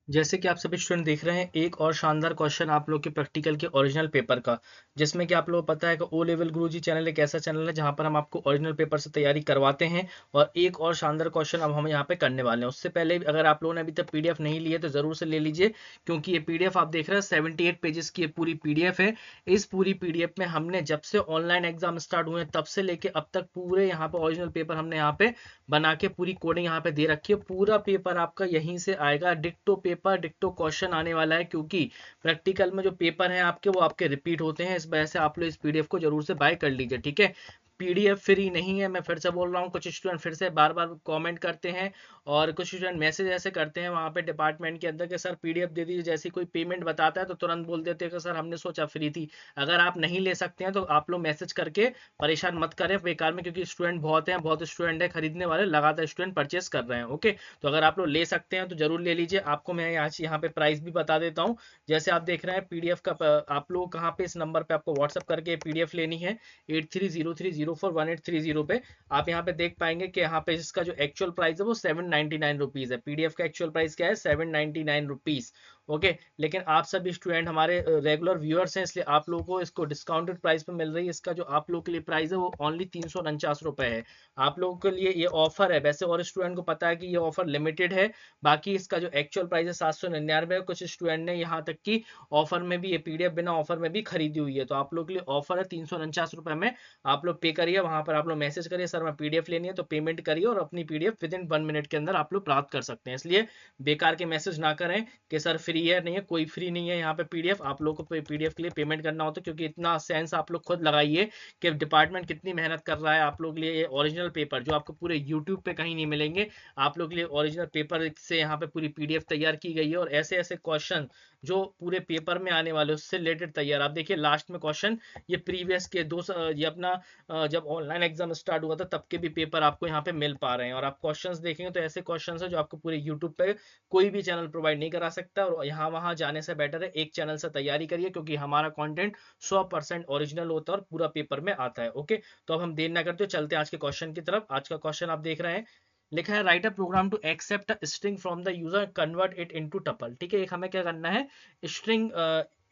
जैसे कि आप सभी स्टूडेंट देख रहे हैं एक और शानदार क्वेश्चन आप लोग के प्रैक्टिकल के ओरिजिनल पेपर का, जिसमें कि आप लोगों को पता है कि ओ लेवल गुरुजी चैनल एक ऐसा चैनल है जहां पर हम आपको ओरिजिनल पेपर से तैयारी करवाते हैं। और एक और शानदार क्वेश्चन अब हम यहाँ पे करने वाले हैं। उससे पहले अगर आप लोगों ने अभी तक पीडीएफ नहीं ली है तो जरूर से ले लीजिए, क्योंकि ये पीडीएफ आप देख रहे हैं 78 पेजेस की ये पूरी पीडीएफ है। इस पूरी पीडीएफ में हमने जब से ऑनलाइन एग्जाम स्टार्ट हुए तब से लेके अब तक पूरे यहाँ पे ओरिजिनल पेपर हमने यहाँ पे बना के पूरी कोडिंग यहाँ पे दे रखी है। पूरा पेपर आपका यहीं से आएगा, डिक्टो पेपर डिक्टो क्वेश्चन आने वाला है, क्योंकि प्रैक्टिकल में जो पेपर हैं आपके वो आपके रिपीट होते हैं। इस वजह से आप लोग इस पीडीएफ को जरूर से बाय कर लीजिए, ठीक है। पीडीएफ फ्री नहीं है, मैं फिर से बोल रहा हूँ। कुछ स्टूडेंट फिर से बार बार कमेंट करते हैं और कुछ स्टूडेंट मैसेज ऐसे करते हैं वहाँ पे डिपार्टमेंट के अंदर कि सर पीडीएफ दे दीजिए। जैसे कोई पेमेंट बताता है तो तुरंत बोल देते हैं कि सर हमने सोचा फ्री थी। अगर आप नहीं ले सकते हैं तो आप लोग मैसेज करके परेशान मत करें बेकार में, क्योंकि स्टूडेंट बहुत हैं, बहुत स्टूडेंट है खरीदने वाले, लगातार स्टूडेंट परचेस कर रहे हैं। ओके, तो अगर आप लोग ले सकते हैं तो जरूर ले लीजिए। आपको मैं यहाँ पे प्राइस भी बता देता हूँ। जैसे आप देख रहे हैं पीडीएफ का आप लोग कहाँ पे इस नंबर पे आपको व्हाट्सअप करके पीडीएफ लेनी है 8303041830 पे। आप यहाँ पे देख पाएंगे कि यहाँ पे इसका जो एक्चुअल प्राइस है वो 799 रुपीज है। पीडीएफ का एक्चुअल प्राइस क्या है? 799 रुपीज। ओके, लेकिन आप सभी स्टूडेंट हमारे रेगुलर व्यूअर्स हैं, इसलिए आप लोगों को इसको डिस्काउंटेड प्राइस पे मिल रही है। इसका जो आप लोगों के लिए प्राइस है वो ओनली 349 रुपए है। आप लोगों के लिए ये ऑफर है। वैसे और स्टूडेंट को पता है कि ये ऑफर लिमिटेड है, बाकी इसका जो एक्चुअल प्राइस है 799 है। कुछ स्टूडेंट ने यहाँ तक कि ऑफर में भी ये पीडीएफ बिना ऑफर में भी खरीदी हुई है। तो आप लोग के लिए ऑफर है 349 रुपए में। आप लोग पे करिए, वहां पर आप लोग मैसेज करिए सर मैं पीडीएफ लेनी है, तो पेमेंट करिए और अपनी पीडीएफ विद इन 1 मिनट के अंदर आप लोग प्राप्त कर सकते हैं। इसलिए बेकार के मैसेज ना करें कि सर फ्री है। नहीं है, कोई फ्री नहीं है यहाँ पे पीडीएफ। आप लोग को पीडीएफ के लिए पेमेंट करना होता है, क्योंकि इतना सेंस आप लोग खुद लगाइए कि डिपार्टमेंट कितनी मेहनत कर रहा है आप लोग के लिए। ये ओरिजिनल पेपर जो आपको पूरे यूट्यूब पे कहीं नहीं मिलेंगे, आप लोग के लिए ओरिजिनल पेपर से यहाँ पे पूरी पीडीएफ तैयार की गई है। और ऐसे ऐसे क्वेश्चन जो पूरे पेपर में आने वाले उससे रिलेटेड तैयार। आप देखिए लास्ट में क्वेश्चन ये प्रीवियस के ये अपना जब ऑनलाइन एग्जाम स्टार्ट हुआ था तब के भी पेपर आपको यहाँ पे मिल पा रहे हैं। और आप क्वेश्चंस देखेंगे तो ऐसे क्वेश्चंस है जो आपको पूरे यूट्यूब पे कोई भी चैनल प्रोवाइड नहीं करा सकता। और यहाँ वहां जाने से बेटर है एक चैनल से तैयारी करिए, क्योंकि हमारा कंटेंट 100% ओरिजिनल होता है और पूरा पेपर में आता है। ओके, तो अब हम देर ना करते चलते हैं आज के क्वेश्चन की तरफ। आज का क्वेश्चन आप देख रहे हैं, लिखा है write a program to accept a string from the user convert it into tuple. ठीक है, एक हमें क्या करना है, स्ट्रिंग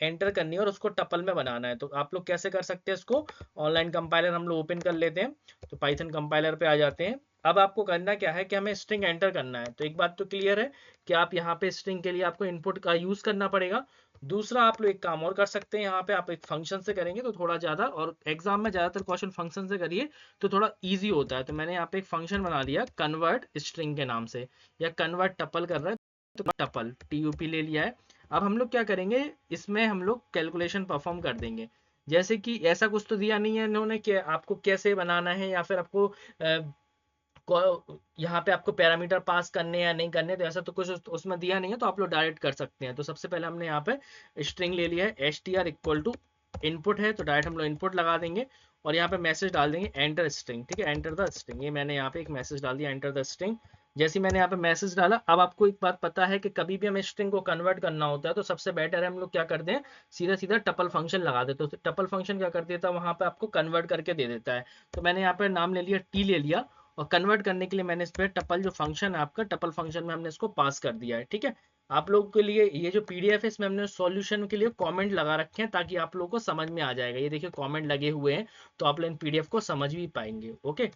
एंटर करनी है और उसको टपल में बनाना है। तो आप लोग कैसे कर सकते हैं इसको? ऑनलाइन कंपाइलर हम लोग ओपन कर लेते हैं, तो पाइथन कंपाइलर पे आ जाते हैं। अब आपको करना क्या है कि हमें स्ट्रिंग एंटर करना है। तो एक बात तो क्लियर है कि आप यहाँ पे स्ट्रिंग के लिए आपको इनपुट का यूज करना पड़ेगा। दूसरा आप लोग एक काम और कर सकते हैं, यहाँ पे आप एक फंक्शन से करेंगे तो थोड़ा ज्यादा, और एग्जाम में ज्यादातर क्वेश्चन फंक्शन से करिए तो थोड़ा इजी होता है। तो मैंने यहाँ पे एक फंक्शन बना लिया कन्वर्ट स्ट्रिंग के नाम से, या कन्वर्ट टपल कर रहा है तो टपल TUP ले लिया है। अब हम लोग क्या करेंगे, इसमें हम लोग कैलकुलेशन परफॉर्म कर देंगे। जैसे कि ऐसा कुछ तो दिया नहीं है इन्होंने कि आपको कैसे बनाना है, या फिर आपको यहाँ पे आपको पैरामीटर पास करने या नहीं करने, तो ऐसा तो कुछ उसमें दिया नहीं है, तो आप लोग डायरेक्ट कर सकते हैं। तो सबसे पहले हमने यहाँ पे स्ट्रिंग ले लिया है str इक्वल टू इनपुट है, तो डायरेक्ट हम लोग इनपुट लगा देंगे और यहाँ पे मैसेज डाल देंगे एंटर स्ट्रिंग। ठीक है, एंटर द स्ट्रिंग। ये मैंने यहाँ पे एक मैसेज डाल दिया एंटर द स्ट्रिंग। जैसे मैंने यहाँ पे मैसेज डाला, अब आपको एक बात पता है कि कभी भी हमें स्ट्रिंग को कन्वर्ट करना होता है तो सबसे बेटर है हम लोग क्या करते हैं, सीधा सीधा टपल फंक्शन लगा देते हैं। तो टपल फंक्शन क्या कर देता है, वहां पे आपको कन्वर्ट करके दे देता है। तो मैंने यहाँ पे नाम ले लिया टी ले लिया, और कन्वर्ट करने के लिए मैंने इस पे टपल जो फंक्शन है आपका, टपल फंक्शन में हमने इसको पास कर दिया है। ठीक है, आप लोगों के लिए ये जो पीडीएफ है इसमें हमने सॉल्यूशन के लिए कमेंट लगा रखे हैं ताकि आप लोगों को समझ में आ जाएगा। ये देखिए कमेंट लगे हुए हैं, तो आप लोग इन पीडीएफ को समझ भी पाएंगे। ओके,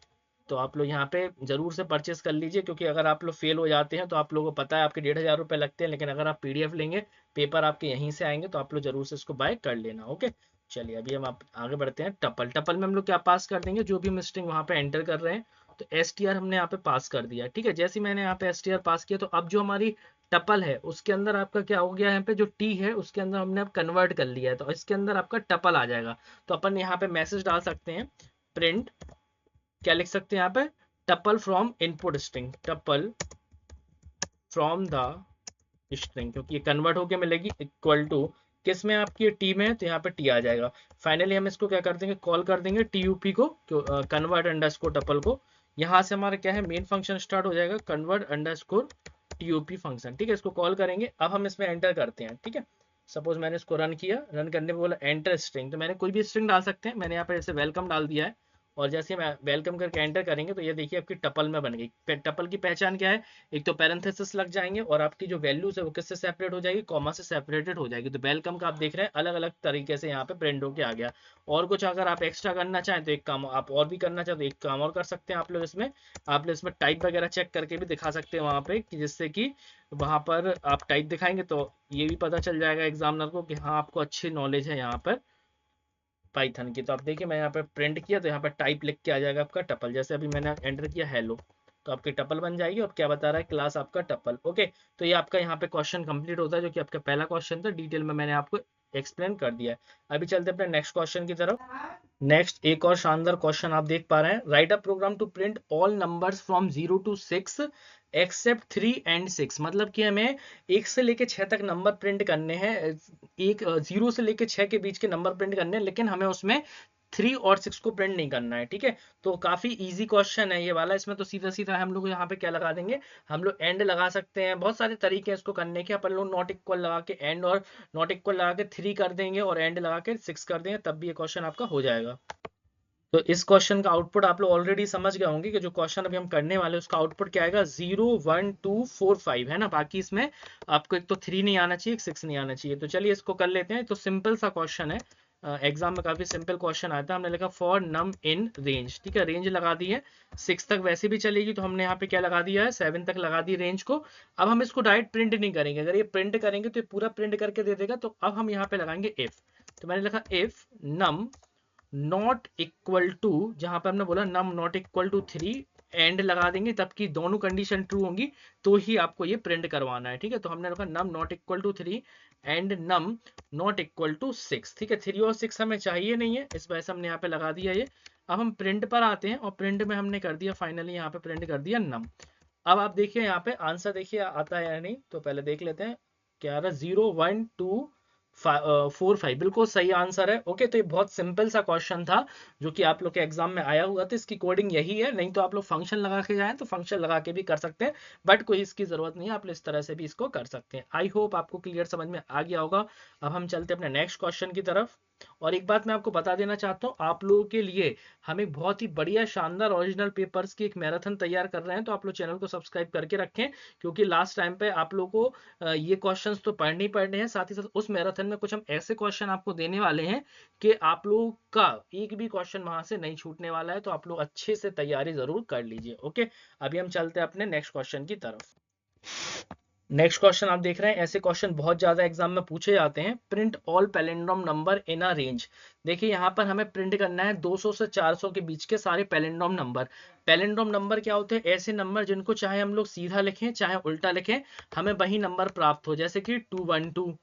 तो आप लोग यहाँ पे जरूर से परचेस कर लीजिए, क्योंकि अगर आप लोग फेल हो जाते हैं तो आप लोगों को पता है आपके 1500 रुपए लगते हैं, लेकिन अगर आप पीडीएफ लेंगे पेपर आपके यहीं से आएंगे, तो आप लोग जरूर से इसको बाय कर लेना। ओके, चलिए अभी हम आप आगे बढ़ते हैं। टपल टपल में हम लोग क्या पास कर देंगे, जो भी हम स्ट्रिंग वहां पे एंटर कर रहे हैं। तो str हमने यहाँ पे पास कर दिया। ठीक है, जैसे मैंने यहाँ पे str पास किया, तो अब जो हमारी टपल है उसके अंदर आपका क्या हो गया, यहाँ पे जो t है उसके अंदर हमने अब कन्वर्ट कर लिया है, तो इसके अंदर आपका टपल आ जाएगा। तो अपन यहाँ पे मैसेज डाल सकते हैं, प्रिंट क्या लिख सकते हैं यहाँ पे, tuple from input string, tuple from the string, क्योंकि ये कन्वर्ट होके मिलेगी इक्वल टू किस में, आपकी टी में, तो यहाँ पे टी आ जाएगा। फाइनली हम इसको क्या कर देंगे, कॉल कर देंगे TUP को, कन्वर्ट अंडरस्कोर टपल को। यहाँ से हमारा क्या है, मेन फंक्शन स्टार्ट हो जाएगा, कन्वर्ट अंडरस्कोर TUP फंक्शन। ठीक है, इसको कॉल करेंगे। अब हम इसमें एंटर करते हैं। ठीक है, सपोज मैंने इसको रन किया, रन करने पे बोला एंटर स्ट्रिंग, तो मैंने कोई भी स्ट्रिंग डाल सकते हैं। मैंने यहाँ पे जैसे वेलकम डाल दिया है, और जैसे हम वेलकम करके एंटर करेंगे तो ये देखिए आपकी टपल में बन गई। टपल की पहचान क्या है, एक तो पैरेंथेसिस लग जाएंगे और आपकी जो वैल्यूज है वो किससे सेपरेट हो जाएगी, कॉमा से सेपरेटेड हो जाएगी। तो वेलकम का आप देख रहे हैं अलग अलग तरीके से यहाँ पे प्रिंट होके आ गया। और कुछ अगर आप एक्स्ट्रा करना चाहें तो एक काम आप और भी करना चाहें तो एक काम और कर सकते हैं आप लोग इसमें टाइप वगैरह चेक करके भी दिखा सकते हैं वहां पे, कि जिससे कि वहां पर आप टाइप दिखाएंगे तो ये भी पता चल जाएगा एग्जामिनर को कि हाँ आपको अच्छी नॉलेज है यहाँ पर पाइथन की। तो आप देखिए मैं यहाँ पे प्रिंट किया तो यहाँ पर टाइप लिख के आ जाएगा आपका टपल। जैसे अभी मैंने एंटर किया हेलो, तो आपकी टपल बन जाएगी। और क्या बता रहा है, क्लास आपका टपल। ओके, तो ये आपका यहाँ पे क्वेश्चन कंप्लीट होता है, जो कि आपका पहला क्वेश्चन था, डिटेल में मैंने आपको एक्सप्लेन कर दिया है। अभी चलते अपने नेक्स्ट क्वेश्चन की तरफ। नेक्स्ट एक और शानदार क्वेश्चन आप देख पा रहे हैं, write a program to print all numbers from 0 to 6 except 3 and 6। मतलब कि हमें 1 से लेके 6 तक नंबर प्रिंट करने हैं, एक 0 से लेके 6 के बीच के नंबर प्रिंट करने हैं, लेकिन हमें उसमें 3 और 6 को प्रिंट नहीं करना है। ठीक है, तो काफी इजी क्वेश्चन है ये वाला। इसमें तो सीधा सीधा हम लोग यहाँ पे क्या लगा देंगे, हम लोग एंड लगा सकते हैं। बहुत सारे तरीके हैं इसको करने के, अपन लोग नॉट इक्वल लगा के एंड, और नॉट इक्वल लगा के 3 कर देंगे और एंड लगा के 6 कर देंगे, तब भी ये क्वेश्चन आपका हो जाएगा। तो इस क्वेश्चन का आउटपुट आप लोग ऑलरेडी समझ गए होंगे कि जो क्वेश्चन अभी हम करने वाले हैं उसका आउटपुट क्या आएगा, 0 1 2 4 5 है ना। बाकी इसमें आपको एक तो 3 नहीं आना चाहिए, एक 6 नहीं आना चाहिए। तो चलिए इसको कर लेते हैं। तो सिंपल सा क्वेश्चन है, एग्जाम में काफी सिंपल क्वेश्चन आता है। हमने लिखा फॉर नम इन रेंज, ठीक है, रेंज लगा दी है। 6 तक वैसे भी चलेगी, तो हमने यहाँ पे क्या लगा दिया है, 7 तक लगा दी रेंज को। अब हम इसको डायरेक्ट प्रिंट नहीं करेंगे, अगर ये प्रिंट करेंगे तो ये पूरा प्रिंट करके दे देगा। तो अब हम यहाँ पे लगाएंगे इफ। तो मैंने लिखा if num not equal to, जहां पे हमने बोला num not equal to 3, and लगा देंगे, तब की दोनों कंडीशन ट्रू होंगी तो ही आपको ये प्रिंट करवाना है। ठीक है, तो हमने रखा num not equal to 3 and num not equal to 6। ठीक है, 3 और 6 हमें चाहिए नहीं है, इस वजह से हमने यहाँ पे लगा दिया ये। अब हम प्रिंट पर आते हैं, और प्रिंट में हमने कर दिया फाइनली यहाँ पे प्रिंट कर दिया नम। अब आप देखिए यहाँ पे आंसर देखिए आता है या नहीं, तो पहले देख लेते हैं क्या आ रहा है, 0 1 2 4 5 बिल्कुल सही आंसर है। ओके, तो ये बहुत सिंपल सा क्वेश्चन था जो कि आप लोग के एग्जाम में आया हुआ था। इसकी कोडिंग यही है, नहीं तो आप लोग फंक्शन लगा के जाएं तो फंक्शन लगा के भी कर सकते हैं, बट कोई इसकी जरूरत नहीं है, आप लोग इस तरह से भी इसको कर सकते हैं। आई होप आपको क्लियर समझ में आ गया होगा। अब हम चलते हैं अपने नेक्स्ट क्वेश्चन की तरफ। और एक बात मैं आपको बता देना चाहता हूँ, आप लोगों के लिए हम एक बहुत ही बढ़िया शानदार ओरिजिनल पेपर्स की एक मैराथन तैयार कर रहे हैं। तो आप लोग चैनल को सब्सक्राइब करके रखें, क्योंकि लास्ट टाइम पे आप लोगों को ये क्वेश्चंस तो पढ़ने ही पढ़ने हैं, साथ ही साथ उस मैराथन में कुछ हम ऐसे क्वेश्चन आपको देने वाले हैं कि आप लोगों का एक भी क्वेश्चन वहां से नहीं छूटने वाला है। तो आप लोग अच्छे से तैयारी जरूर कर लीजिए। ओके, अभी हम चलते हैं अपने नेक्स्ट क्वेश्चन की तरफ। नेक्स्ट क्वेश्चन आप देख रहे हैं, ऐसे क्वेश्चन बहुत ज्यादा एग्जाम में पूछे जाते हैं। Print all palindrome number in a range. देखिए यहाँ पर हमें प्रिंट करना है 200 से 400 के बीच के सारे पैलिंड्रोम नंबर। पैलिंड्रोम नंबर क्या होते हैं, ऐसे नंबर जिनको चाहे हम लोग सीधा लिखें चाहे उल्टा लिखें, हमें वही नंबर प्राप्त हो। जैसे कि 212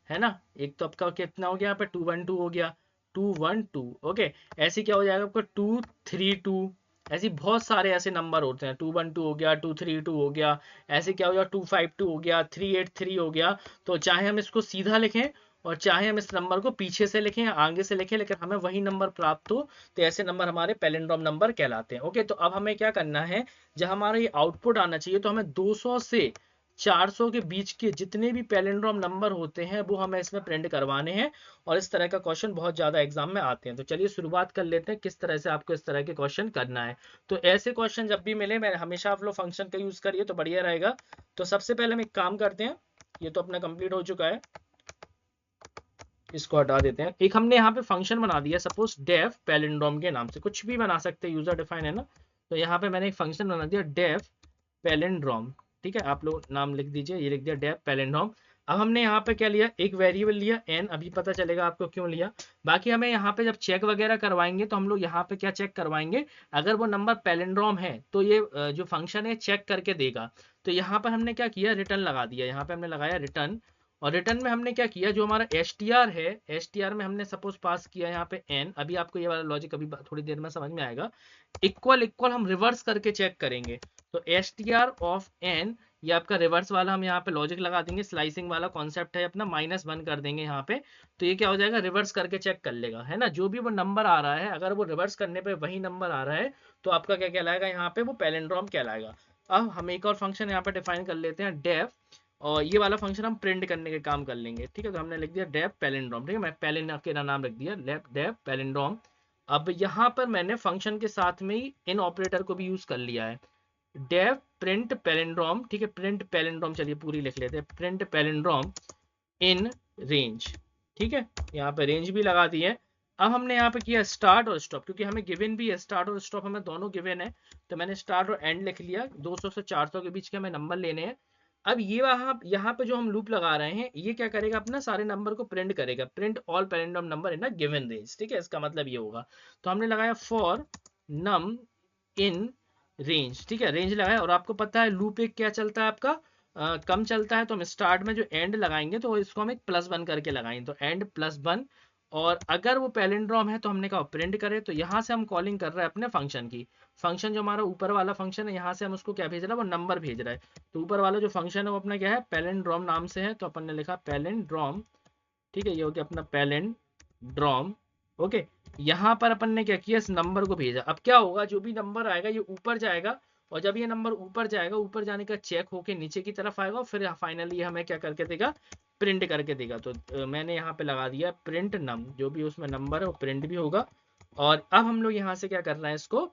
है ना, एक तो आपका कितना हो गया यहाँ पे 212 हो गया, 212। ओके, ऐसे क्या हो जाएगा आपका 232। ऐसे बहुत सारे ऐसे नंबर होते हैं, 212 हो गया, 232 हो गया, ऐसे क्या हो गया 252 हो गया, 383 हो गया। तो चाहे हम इसको सीधा लिखें और चाहे हम इस नंबर को पीछे से लिखें या आगे से लिखें, लेकिन हमें वही नंबर प्राप्त हो, तो ऐसे नंबर हमारे पैलिंड्रोम नंबर कहलाते हैं। ओके, तो अब हमें क्या करना है, जब हमारा ये आउटपुट आना चाहिए तो हमें 200 से 400 के बीच के जितने भी पैलिंड्रोम नंबर होते हैं वो हमें इसमें प्रिंट करवाने हैं। और इस तरह का क्वेश्चन बहुत ज्यादा एग्जाम में आते हैं। तो चलिए शुरुआत कर लेते हैं किस तरह से आपको इस तरह के क्वेश्चन करना है। तो ऐसे क्वेश्चन जब भी मिले, मैं हमेशा आप लोग फंक्शन का यूज करिए तो बढ़िया रहेगा। तो सबसे पहले हम एक काम करते हैं, ये तो अपना कंप्लीट हो चुका है, इसको हटा देते हैं। एक हमने यहाँ पे फंक्शन बना दिया, सपोज डेफ पैलिंड्रोम के नाम से, कुछ भी बना सकते हैं, यूजर डिफाइन है ना। तो यहाँ पे मैंने एक फंक्शन बना दिया डेफ पैलिंड्रोम। ठीक है, आप लोग नाम लिख दीजिए, ये लिख दिया डेफ पैलिंड्रोम। अब हमने यहाँ पे क्या लिया, एक वेरिएबल लिया एन, अभी पता चलेगा आपको क्यों लिया। बाकी हमें यहाँ पे जब चेक वगैरह करवाएंगे तो हम लोग यहाँ पे क्या चेक करवाएंगे, अगर वो नंबर पैलिंड्रोम है तो ये जो फंक्शन है चेक करके देगा। तो यहाँ पर हमने क्या किया, रिटर्न लगा दिया, यहाँ पे हमने लगाया रिटर्न। और रिटर्न में हमने क्या किया, जो हमारा str है, str में हमने सपोज पास किया यहाँ पे n। अभी आपको ये वाला लॉजिक अभी थोड़ी देर में समझ में आएगा। इक्वल इक्वल हम रिवर्स करके चेक करेंगे, तो str ऑफ n, ये आपका रिवर्स वाला हम यहाँ पे लॉजिक लगा देंगे, स्लाइसिंग वाला कॉन्सेप्ट है अपना, -1 कर देंगे यहाँ पे। तो ये क्या हो जाएगा, रिवर्स करके चेक कर लेगा, है ना। जो भी वो नंबर आ रहा है, अगर वो रिवर्स करने पे वही नंबर आ रहा है तो आपका क्या कहलाएगा, यहाँ पे वो पैलिंड्रोम कहलाएगा। अब हम एक और फंक्शन यहाँ पे डिफाइन कर लेते हैं डेफ, और ये वाला फंक्शन हम प्रिंट करने के काम कर लेंगे। ठीक है, तो हमने लिख दिया डेफ पैलिंड्रोम। ठीक है, मैं पैलिन के नाम रख दिया डेफ पैलिंड्रोम। अब यहाँ पर मैंने फंक्शन के साथ में ही इन ऑपरेटर को भी यूज कर लिया है, डेव प्रिंट पैलिंड्रोम, ठीक है, प्रिंट पैलिंड्रोम, चलिए पूरी लिख लेते हैं, प्रिंट पैलिंड्रोम इन रेंज, ठीक है, यहाँ पे रेंज भी लगा दी है। अब हमने यहाँ पे किया स्टार्ट और स्टॉप, क्योंकि हमें गिवन भी है, स्टार्ट और स्टॉप हमें दोनों गिवन है, तो मैंने स्टार्ट और एंड लिख लिया, 200 से 400 के बीच के हमें नंबर लेने हैं। अब ये वहां यहाँ पे जो हम लूप लगा रहे हैं, ये क्या करेगा, अपना सारे नंबर को प्रिंट करेगा, print all palindrome number in a given range, ठीक है, इसका मतलब ये होगा। तो हमने लगाया फॉर नम इन रेंज, ठीक है, रेंज लगाया, और आपको पता है लूप एक क्या चलता है आपका, कम चलता है, तो हम स्टार्ट में जो एंड लगाएंगे तो इसको हम एक +1 करके लगाएंगे, तो एंड +1, और अगर वो पैलिंड्रोम है तो हमने कहा प्रिंट करे, तो यहाँ से हम कॉलिंग कर रहे हैं अपने फंक्शन की, फंक्शन जो हमारा ऊपर वाला फंक्शन है, यहाँ से हम उसको क्या भेज रहे हैं, वो नंबर भेज रहा है, तो ऊपर वाला जो फंक्शन है वो अपना क्या है, पैलिंड्रोम नाम से है, तो अपन ने लिखा पैलिंड्रोम, ठीक है, ये हो गया अपना पैलिंड्रोम। ओके, यहाँ पर अपन ने क्या किया, इस नंबर को भेजा। अब क्या होगा, जो भी नंबर आएगा ये ऊपर जाएगा, और जब ये नंबर ऊपर जाएगा, ऊपर जाने का चेक होके नीचे की तरफ आएगा, और फिर फाइनली ये हमें क्या करके देगा, प्रिंट करके देगा। तो मैंने यहाँ पे लगा दिया प्रिंट नम, जो भी उसमें नंबर है वो प्रिंट भी होगा। और अब हम लोग यहाँ से क्या करना है, इसको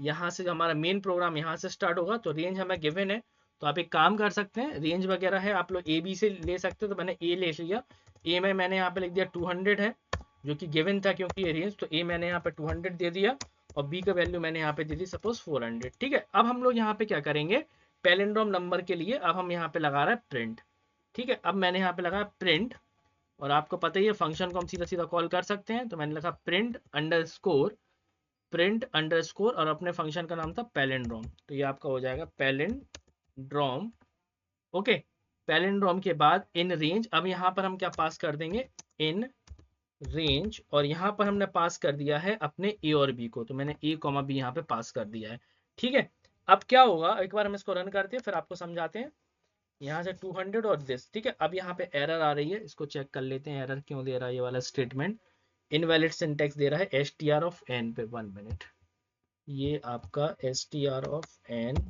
यहाँ से हमारा मेन प्रोग्राम यहाँ से स्टार्ट होगा, तो रेंज हमें गिवन है, तो आप एक काम कर सकते हैं, रेंज वगैरह है आप लोग ए बी से ले सकते हो, तो मैंने ए ले लिया, ए में मैंने यहाँ पे लिख दिया 200 है, जो कि गिवन था क्योंकि ये रेंज, तो ए मैंने यहाँ पे 200 दे दिया, और बी का वैल्यू मैंने यहाँ पे दे दी सपोज 400, ठीक है। अब हम लोग यहाँ पे क्या करेंगे, पैलिंड्रोम नंबर के लिए अब हम यहाँ पे लगा रहे हैं प्रिंट, ठीक है। अब मैंने यहाँ पे लगाया प्रिंट, और आपको पता ही है फंक्शन को हम सीधा सीधा कॉल कर सकते हैं, तो मैंने लिखा प्रिंट अंडरस्कोर, और अपने फंक्शन का नाम था पैलिंड्रोम, तो ये आपका हो जाएगा पैलिंड्रोम। ओके, पैलिंड्रोम के बाद इन रेंज, अब यहाँ पर हम क्या पास कर देंगे, इन रेंज, और यहाँ पर हमने पास कर दिया है अपने ए और बी को, तो मैंने ए कॉमा बी यहाँ पे पास कर दिया है, ठीक है। अब क्या होगा, एक बार हम इसको रन करते हैं फिर आपको समझाते हैं, यहाँ से 200 और दिस, ठीक है। अब यहाँ पे एरर आ रही है, इसको चेक कर लेते हैं एरर क्यों दे रहा है, ये वाला स्टेटमेंट इनवैलिड सिंटैक्स दे रहा है str ऑफ n पे, 1 मिनट, ये आपका str ऑफ n,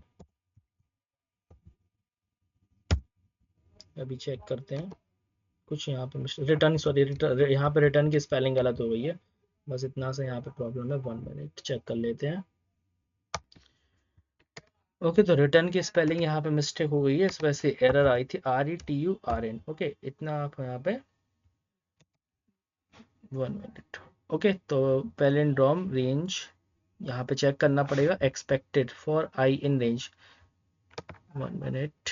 अभी चेक करते हैं, कुछ यहाँ पे रिटर्न, सॉरी यहाँ पे रिटर्न की स्पेलिंग गलत हो गई है, बस इतना से यहाँ पे प्रॉब्लम है, 1 मिनट चेक कर लेते हैं। ओके, तो रिटर्न की स्पेलिंग यहाँ पे मिस्टेक हो गई है, इस वजह से एरर आई थी, RETURN, ओके, इतना आप यहाँ पे 1 मिनट। ओके, तो पैलिंड्रोम रेंज यहाँ पे चेक करना पड़ेगा, expected for I in range, 1 minute.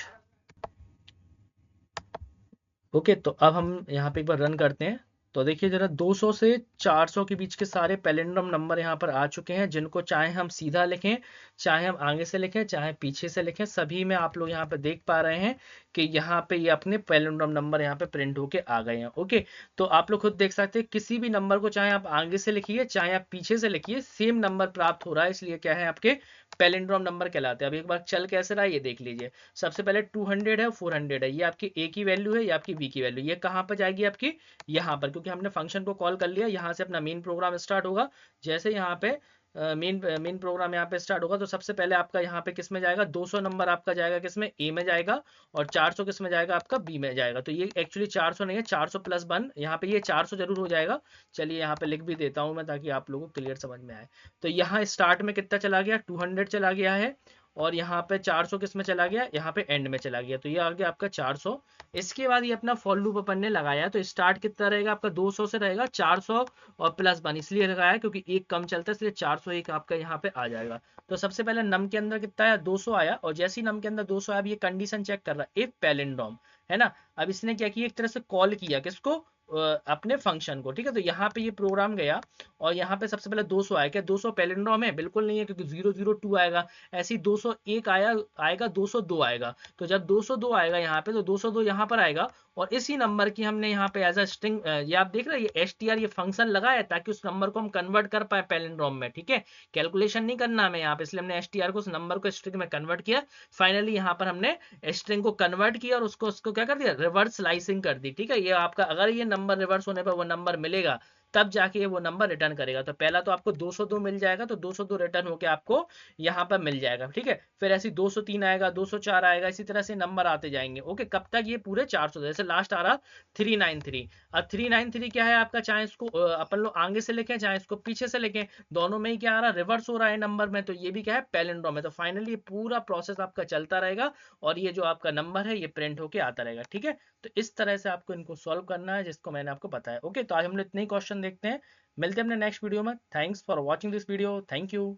Okay, तो अब हम यहाँ पे एक बार रन करते हैं, तो देखिए जरा 200 से 400 के बीच के सारे पैलिंड्रोम नंबर यहाँ पर आ चुके हैं, जिनको चाहे हम सीधा लिखें, चाहे हम आगे से लिखें, चाहे पीछे से लिखें, सभी में आप लोग यहाँ पे देख पा रहे हैं कि यहाँ पे ये अपने पैलिंड्रोम नंबर यहाँ पे प्रिंट होके आ गए हैं। ओके, तो आप लोग खुद देख सकते हैं, किसी भी नंबर को चाहे आप आगे से लिखिए चाहे आप पीछे से लिखिए, सेम नंबर प्राप्त हो रहा है, इसलिए क्या है, आपके पैलिंड्रोम नंबर कहलाते हैं। अब एक बार चल कैसे रहा है ये देख लीजिए, सबसे पहले 200 है, 400 है, ये आपकी ए की वैल्यू है, ये आपकी बी की वैल्यू, ये कहाँ पर जाएगी आपकी, यहाँ पर, क्योंकि हमने फंक्शन को कॉल कर लिया, यहाँ से अपना मेन प्रोग्राम स्टार्ट होगा। जैसे यहाँ पे मेन प्रोग्राम यहाँ पे स्टार्ट होगा, तो सबसे पहले आपका यहाँ पे किस में जाएगा, 200 नंबर आपका जाएगा किसमें, ए में जाएगा, और 400 किस में जाएगा, आपका बी में जाएगा। तो ये एक्चुअली 400 नहीं है, 400 + 1, यहाँ पे ये 400 जरूर हो जाएगा। चलिए यहाँ पे लिख भी देता हूँ मैं, ताकि आप लोगों को क्लियर समझ में आए। तो यहाँ स्टार्ट में कितना चला गया, 200 चला गया है, और यहाँ पे 400 किस में चला गया, यहाँ पे एंड में चला गया, तो ये आ गया आपका 400। इसके बाद ये अपना फॉर लूप अपन ने लगाया, तो स्टार्ट कितना रहेगा आपका, 200 से रहेगा, 400 और +1 इसलिए लगाया क्योंकि एक कम चलता है, इसलिए 401 आपका यहाँ पे आ जाएगा। तो सबसे पहले नम के अंदर कितना आया, 200 आया, और जैसे ही नम के अंदर 200 आया, अब ये कंडीशन चेक कर रहा है, इफ पैलिंड्रोम, है ना। अब इसने क्या किया, एक तरह से कॉल किया किसको, अपने फंक्शन को, ठीक है। तो यहाँ पे ये प्रोग्राम गया, और यहाँ पे सबसे पहले 200 आया, क्या 200 पैलिंड्रोम है, बिल्कुल नहीं है, क्योंकि 002 आएगा, ऐसे ही 201 आएगा, 202 आएगा। तो जब 202 आएगा यहाँ पे, तो 202 यहाँ पर आएगा, और इसी नंबर की हमने यहाँ पे एज अ स्ट्रिंग, ये आप देख रहे हैं, ये str ये फंक्शन लगा है ताकि उस नंबर को हम कन्वर्ट कर पाए पैलिंड्रोम में, ठीक है। कैलकुलेशन नहीं करना हमें यहाँ पे, इसलिए हमने str को उस नंबर को स्ट्रिंग में कन्वर्ट किया। फाइनली यहाँ पर हमने स्ट्रिंग को कन्वर्ट किया, और उसको क्या कर दिया, रिवर्स स्लाइसिंग कर दी, ठीक है। ये आपका अगर ये नंबर रिवर्स होने पर वो नंबर मिलेगा, तब जाके ये वो नंबर रिटर्न करेगा। तो पहला तो आपको 202 मिल जाएगा, तो 202 रिटर्न होके आपको यहाँ पर मिल जाएगा, ठीक है। फिर ऐसे 203 आएगा, 204 आएगा, इसी तरह से नंबर आते जाएंगे। ओके, कब तक? ये पूरे 400, जैसे लास्ट आ रहा 393। अब 393 क्या है आपका, चाहे इसको अपन लोग आगे से लिखें चाहे इसको पीछे से लिखें, दोनों में ही क्या आ रहा, रिवर्स हो रहा है नंबर में, तो ये भी क्या है, पैलिंड्रोम है। तो फाइनली ये पूरा प्रोसेस आपका चलता रहेगा और ये जो आपका नंबर है ये प्रिंट होके आता रहेगा, ठीक है। तो इस तरह से आपको इनको सॉल्व करना है, जिसको मैंने आपको बताया। ओके, तो आज हम लोग इतने ही क्वेश्चन देखते हैं, मिलते हैं अपने नेक्स्ट वीडियो में। Thanks for watching this video, thank you.